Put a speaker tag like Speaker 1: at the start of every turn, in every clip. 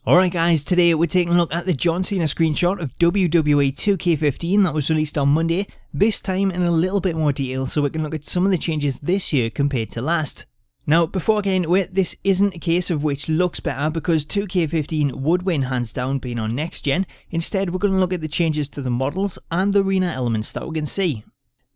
Speaker 1: Alright guys, today we're taking a look at the John Cena screenshot of WWE 2K15 that was released on Monday, this time in a little bit more detail so we can look at some of the changes this year compared to last. Now before getting into it, this isn't a case of which looks better because 2K15 would win hands down being on next gen. Instead we're going to look at the changes to the models and the arena elements that we can see.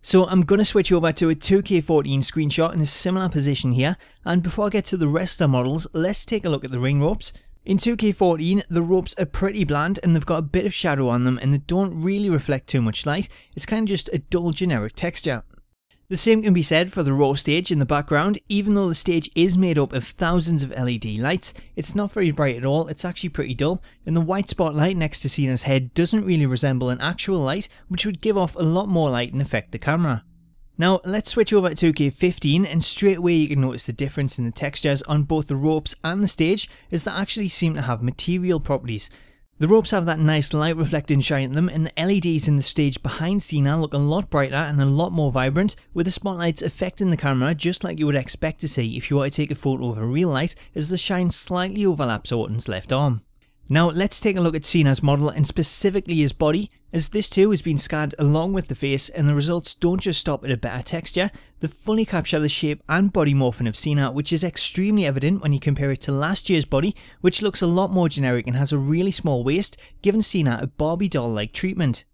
Speaker 1: So I'm going to switch over to a 2K14 screenshot in a similar position here, and before I get to the rest of the models, let's take a look at the ring ropes. In 2K14, the ropes are pretty bland and they've got a bit of shadow on them and they don't really reflect too much light. It's kind of just a dull generic texture. The same can be said for the Raw stage in the background. Even though the stage is made up of thousands of LED lights, it's not very bright at all, it's actually pretty dull, and the white spotlight next to Cena's head doesn't really resemble an actual light, which would give off a lot more light and affect the camera. Now let's switch over to 2K15 and straight away you can notice the difference in the textures on both the ropes and the stage, as they actually seem to have material properties. The ropes have that nice light reflecting shine in them, and the LEDs in the stage behind Cena look a lot brighter and a lot more vibrant, with the spotlights affecting the camera just like you would expect to see if you were to take a photo of a real light, as the shine slightly overlaps Orton's left arm. Now let's take a look at Cena's model and specifically his body, as this too has been scanned along with the face, and the results don't just stop at a better texture, they fully capture the shape and body morphing of Cena, which is extremely evident when you compare it to last year's body, which looks a lot more generic and has a really small waist, giving Cena a Barbie doll like treatment.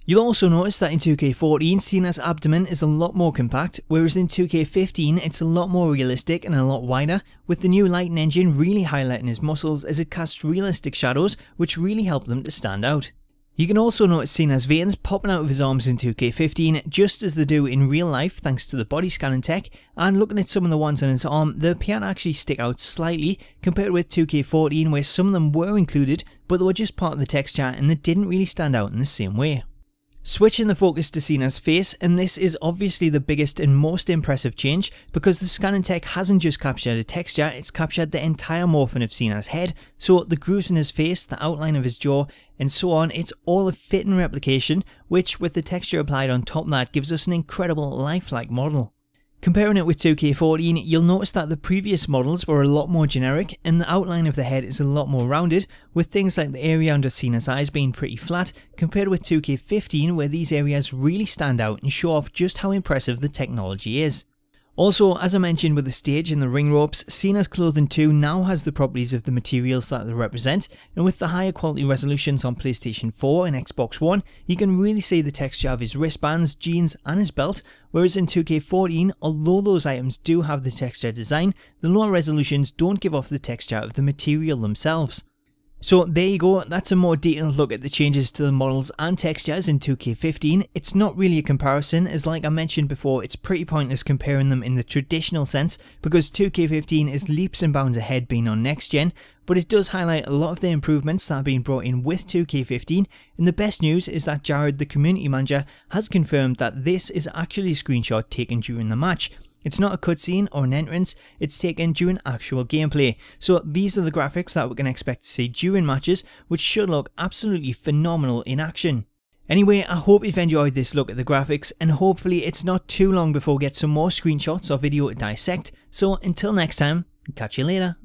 Speaker 1: You'll also notice that in 2K14 Cena's abdomen is a lot more compact, whereas in 2K15 it's a lot more realistic and a lot wider, with the new lighting engine really highlighting his muscles as it casts realistic shadows which really help them to stand out. You can also notice Cena's veins popping out of his arms in 2K15 just as they do in real life thanks to the body scanning tech, and looking at some of the ones on his arm, they appear to actually stick out slightly compared with 2K14 where some of them were included but they were just part of the texture and they didn't really stand out in the same way. Switching the focus to Cena's face, and this is obviously the biggest and most impressive change because the scanning tech hasn't just captured a texture, it's captured the entire morphing of Cena's head, so the grooves in his face, the outline of his jaw and so on, it's all a fitting replication, which with the texture applied on top of that gives us an incredible lifelike model. Comparing it with 2K14, you'll notice that the previous models were a lot more generic and the outline of the head is a lot more rounded, with things like the area under Cena's eyes being pretty flat, compared with 2K15 where these areas really stand out and show off just how impressive the technology is. Also, as I mentioned with the stage and the ring ropes, Cena's clothing too now has the properties of the materials that they represent, and with the higher quality resolutions on PlayStation 4 and Xbox One, you can really see the texture of his wristbands, jeans and his belt, whereas in 2K14, although those items do have the texture design, the lower resolutions don't give off the texture of the material themselves. So there you go, that's a more detailed look at the changes to the models and textures in 2K15. It's not really a comparison, as like I mentioned before, it's pretty pointless comparing them in the traditional sense because 2K15 is leaps and bounds ahead being on next gen, but it does highlight a lot of the improvements that have been brought in with 2K15, and the best news is that Jared, the community manager, has confirmed that this is actually a screenshot taken during the match. It's not a cutscene or an entrance, it's taken during actual gameplay. So these are the graphics that we can expect to see during matches, which should look absolutely phenomenal in action. Anyway, I hope you've enjoyed this look at the graphics, and hopefully it's not too long before we get some more screenshots or video to dissect. So until next time, catch you later.